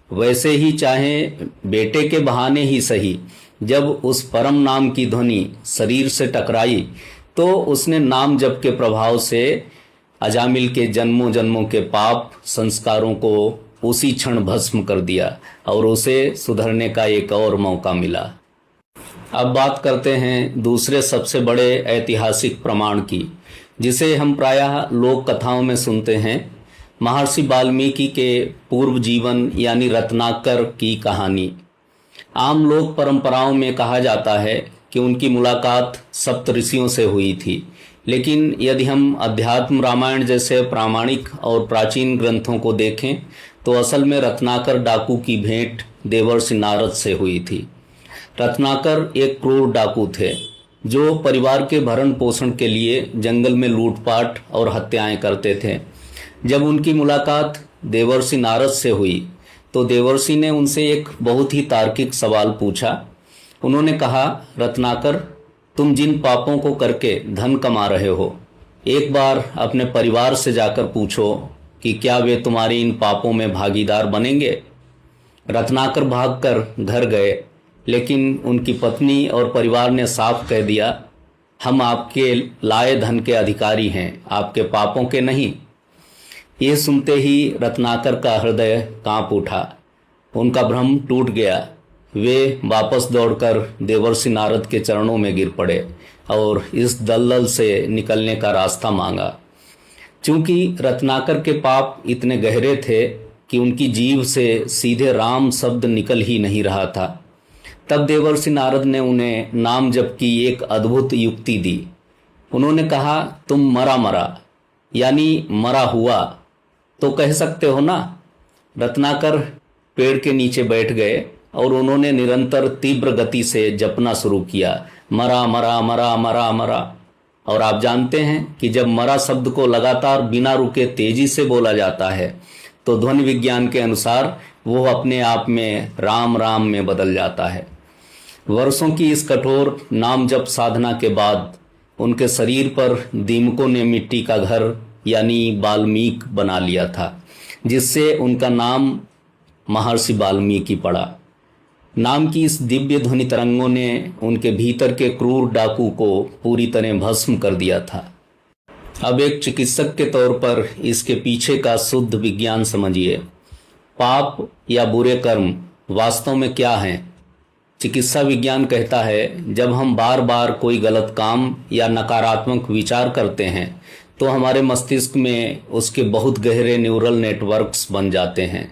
वैसे ही चाहे बेटे के बहाने ही सही, जब उस परम नाम की ध्वनि शरीर से टकराई तो उसने नाम जप के प्रभाव से अजामिल के जन्मों जन्मों के पाप संस्कारों को उसी क्षण भस्म कर दिया और उसे सुधरने का एक और मौका मिला। अब बात करते हैं दूसरे सबसे बड़े ऐतिहासिक प्रमाण की, जिसे हम प्रायः लोक कथाओं में सुनते हैं, महर्षि वाल्मीकि के पूर्व जीवन यानी रत्नाकर की कहानी। आम लोक परंपराओं में कहा जाता है कि उनकी मुलाकात सप्त ऋषियों से हुई थी, लेकिन यदि हम अध्यात्म रामायण जैसे प्रामाणिक और प्राचीन ग्रंथों को देखें तो असल में रत्नाकर डाकू की भेंट देवर्षि नारद से हुई थी। रत्नाकर एक क्रूर डाकू थे जो परिवार के भरण पोषण के लिए जंगल में लूटपाट और हत्याएं करते थे। जब उनकी मुलाकात देवर्षि नारद से हुई तो देवर्षि ने उनसे एक बहुत ही तार्किक सवाल पूछा। उन्होंने कहा, रत्नाकर, तुम जिन पापों को करके धन कमा रहे हो, एक बार अपने परिवार से जाकर पूछो कि क्या वे तुम्हारी इन पापों में भागीदार बनेंगे। रत्नाकर भागकर घर गए, लेकिन उनकी पत्नी और परिवार ने साफ कह दिया, हम आपके लाए धन के अधिकारी हैं, आपके पापों के नहीं। ये सुनते ही रत्नाकर का हृदय कांप उठा, उनका भ्रम टूट गया। वे वापस दौड़कर देवर्षि नारद के चरणों में गिर पड़े और इस दलदल से निकलने का रास्ता मांगा। चूंकि रत्नाकर के पाप इतने गहरे थे कि उनकी जीभ से सीधे राम शब्द निकल ही नहीं रहा था, तब देवर्षि नारद ने उन्हें नाम जप की एक अद्भुत युक्ति दी। उन्होंने कहा, तुम मरा मरा यानी मरा हुआ तो कह सकते हो ना। रत्नाकर पेड़ के नीचे बैठ गए और उन्होंने निरंतर तीव्र गति से जपना शुरू किया, मरा मरा मरा मरा मरा। और आप जानते हैं कि जब मरा शब्द को लगातार बिना रुके तेजी से बोला जाता है तो ध्वनि विज्ञान के अनुसार वो अपने आप में राम राम में बदल जाता है। वर्षों की इस कठोर नाम जप साधना के बाद उनके शरीर पर दीमकों ने मिट्टी का घर यानी वाल्मीकि बना लिया था, जिससे उनका नाम महर्षि वाल्मीकि पड़ा। नाम की इस दिव्य ध्वनि तरंगों ने उनके भीतर के क्रूर डाकू को पूरी तरह भस्म कर दिया था। अब एक चिकित्सक के तौर पर इसके पीछे का शुद्ध विज्ञान समझिए। पाप या बुरे कर्म वास्तव में क्या हैं? चिकित्सा विज्ञान कहता है, जब हम बार बार कोई गलत काम या नकारात्मक विचार करते हैं तो हमारे मस्तिष्क में उसके बहुत गहरे न्यूरल नेटवर्क्स बन जाते हैं।